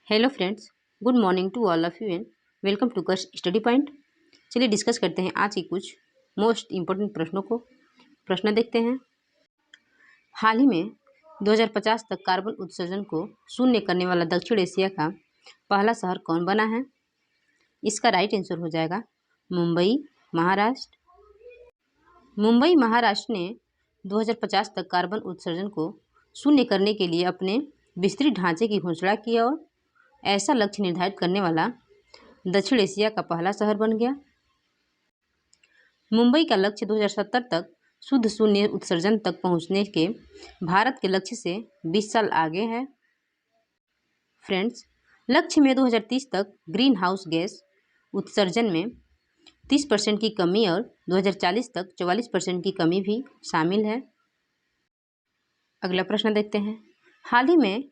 Hello friends, good morning to all of you and welcome to कर्स study point. चलिए discuss करते हैं आज की कुछ मोस्ट इम्पोर्टेंट प्रश्न देखते हैं। हाल ही में 2050 तक कार्बन उत्सर्जन को शून्य करने वाला दक्षिण एशिया का पहला शहर कौन बना है? इसका राइट आंसर हो जाएगा मुंबई, महाराष्ट्र। मुंबई महाराष्ट्र ने 2050 तक कार्बन उत्सर्जन को शून्य करने के लिए अपने विस्तृत ढांचे की घोषणा की और ऐसा लक्ष्य निर्धारित करने वाला दक्षिण एशिया का पहला शहर बन गया। मुंबई का लक्ष्य 2070 तक शुद्ध शून्य उत्सर्जन तक पहुंचने के भारत के लक्ष्य से 20 साल आगे है। फ्रेंड्स, लक्ष्य में 2030 तक ग्रीन हाउस गैस उत्सर्जन में 30% की कमी और 2040 तक 44% की कमी भी शामिल है। अगला प्रश्न देखते हैं। हाल ही में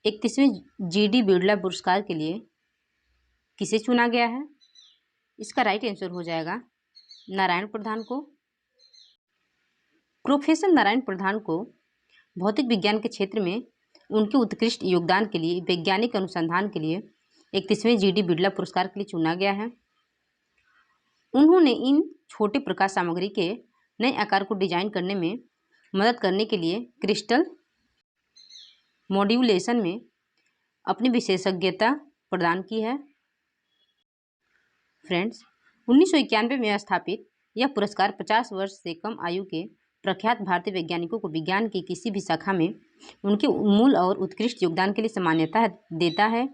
31वें जीडी बिरला पुरस्कार के लिए किसे चुना गया है? इसका राइट आंसर हो जाएगा नारायण प्रधान को। प्रोफेसर नारायण प्रधान को भौतिक विज्ञान के क्षेत्र में उनके उत्कृष्ट योगदान के लिए वैज्ञानिक अनुसंधान के लिए 31वें जीडी बिरला पुरस्कार के लिए चुना गया है। उन्होंने इन छोटे प्रकाश सामग्री के नए आकार को डिजाइन करने में मदद करने के लिए क्रिस्टल मॉड्यूलेशन में अपनी विशेषज्ञता प्रदान की है। फ्रेंड्स, 1991 में स्थापित यह पुरस्कार 50 वर्ष से कम आयु के प्रख्यात भारतीय वैज्ञानिकों को विज्ञान की किसी भी शाखा में उनके मूल और उत्कृष्ट योगदान के लिए मान्यता देता है।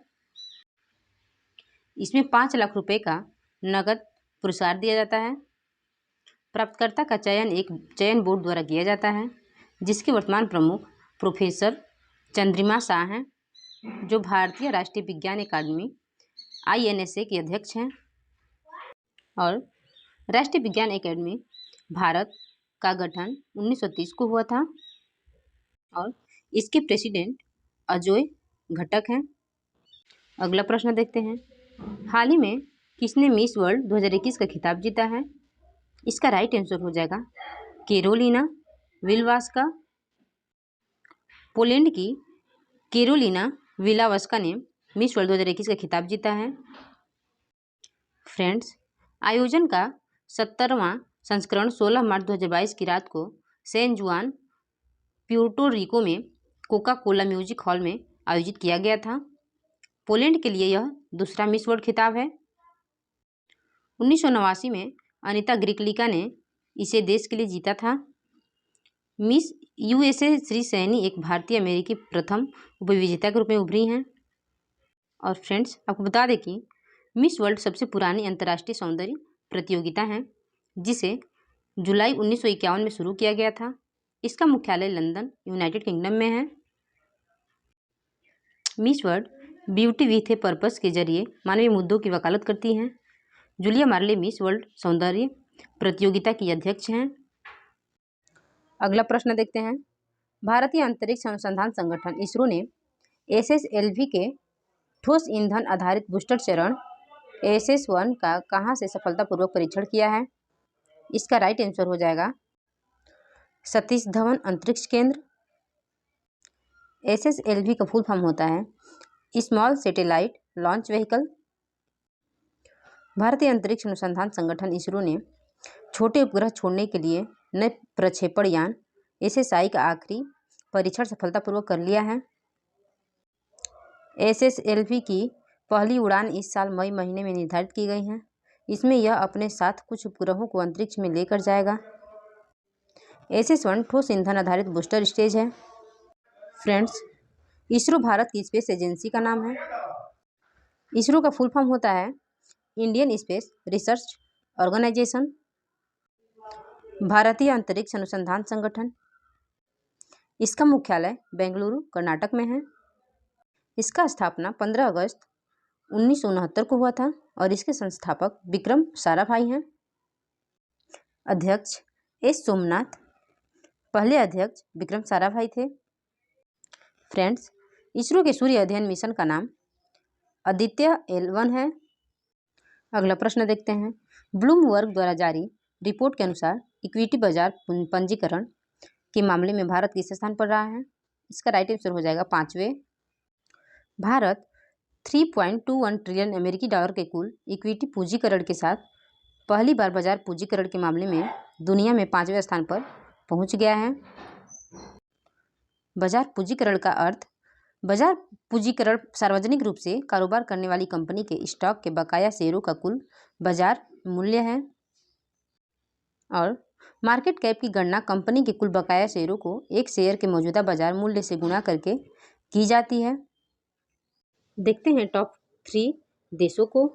इसमें 5 लाख रुपए का नकद पुरस्कार दिया जाता है। प्राप्तकर्ता का चयन एक चयन बोर्ड द्वारा किया जाता है, जिसके वर्तमान प्रमुख प्रोफेसर चंद्रिमा शाह हैं, जो भारतीय राष्ट्रीय विज्ञान अकादमी INSA के अध्यक्ष हैं। और राष्ट्रीय विज्ञान अकादमी भारत का गठन 1930 को हुआ था और इसके प्रेसिडेंट अजोय घटक हैं। अगला प्रश्न देखते हैं। हाल ही में किसने मिस वर्ल्ड 2021 का खिताब जीता है? इसका राइट आंसर हो जाएगा कैरोलिना विल्वास्का। पोलैंड की कैरोलिना विलावस्का ने मिस वर्ल्ड 2021 का खिताब जीता है। फ्रेंड्स, आयोजन का 70वां संस्करण 16 मार्च 2022 की रात को सैन जुआन, प्यूर्टो रिको में कोका कोला म्यूजिक हॉल में आयोजित किया गया था। पोलैंड के लिए यह दूसरा मिस वर्ल्ड खिताब है। 1989 में अनीता ग्रिकलिका ने इसे देश के लिए जीता था। मिस USA श्री सैनी एक भारतीय अमेरिकी प्रथम उपविजेता के रूप में उभरी हैं। और फ्रेंड्स, आपको बता दें कि मिस वर्ल्ड सबसे पुरानी अंतर्राष्ट्रीय सौंदर्य प्रतियोगिता है, जिसे जुलाई 1951 में शुरू किया गया था। इसका मुख्यालय लंदन, यूनाइटेड किंगडम में है। Miss world beauty with a purpose के जरिए मानवीय मुद्दों की वकालत करती हैं। जूलिया मार्ले मिस वर्ल्ड सौंदर्य प्रतियोगिता की अध्यक्ष हैं। अगला प्रश्न देखते हैं। भारतीय अंतरिक्ष अनुसंधान संगठन इसरो ने SSLV के ठोस ईंधन आधारित बूस्टर चरण SS1 का कहाँ से सफलतापूर्वक परीक्षण किया है? इसका राइट आंसर हो जाएगा सतीश धवन अंतरिक्ष केंद्र। SSLV का फुल फॉर्म होता है स्मॉल सैटेलाइट लॉन्च व्हीकल। भारतीय अंतरिक्ष अनुसंधान संगठन इसरो ने छोटे उपग्रह छोड़ने के लिए नए प्रक्षेपण यान SSI का आखिरी परीक्षण सफलतापूर्वक कर लिया है। SSLV की पहली उड़ान इस साल मई महीने में निर्धारित की गई है। इसमें यह अपने साथ कुछ उपग्रहों को अंतरिक्ष में लेकर जाएगा। SS1 ठोस ईंधन आधारित बूस्टर स्टेज है। फ्रेंड्स, इसरो भारत की स्पेस एजेंसी का नाम है। इसरो का फुल फॉर्म होता है इंडियन स्पेस रिसर्च ऑर्गेनाइजेशन। भारतीय अंतरिक्ष अनुसंधान संगठन, इसका मुख्यालय बेंगलुरु, कर्नाटक में है। इसका स्थापना 15 अगस्त 1969 को हुआ था और इसके संस्थापक विक्रम साराभाई हैं। अध्यक्ष S सोमनाथ, पहले अध्यक्ष विक्रम साराभाई थे। फ्रेंड्स, इसरो के सूर्य अध्ययन मिशन का नाम आदित्य L1 है। अगला प्रश्न देखते हैं। ब्लूमबर्ग द्वारा जारी रिपोर्ट के अनुसार इक्विटी बाजार पंजीकरण के मामले में भारत किस स्थान पर रहा है? इसका राइट आंसर हो जाएगा 5वें। भारत $3.21 ट्रिलियन अमेरिकी डॉलर के कुल इक्विटी पूंजीकरण के साथ पहली बार बाजार पूंजीकरण के मामले में दुनिया में 5वें स्थान पर पहुंच गया है। बाजार पूंजीकरण का अर्थ बाजार पूंजीकरण सार्वजनिक रूप से कारोबार करने वाली कंपनी के स्टॉक के बकाया शेयरों का कुल बाजार मूल्य है। और मार्केट कैप की गणना कंपनी के कुल बकाया शेयरों को एक शेयर के मौजूदा बाजार मूल्य से गुणा करके की जाती है। देखते हैं टॉप 3 देशों को।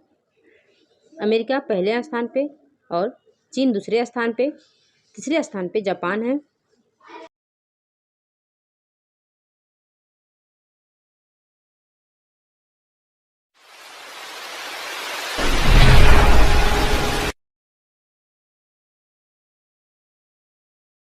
अमेरिका पहले स्थान पे और चीन दूसरे स्थान पे, तीसरे स्थान पे जापान है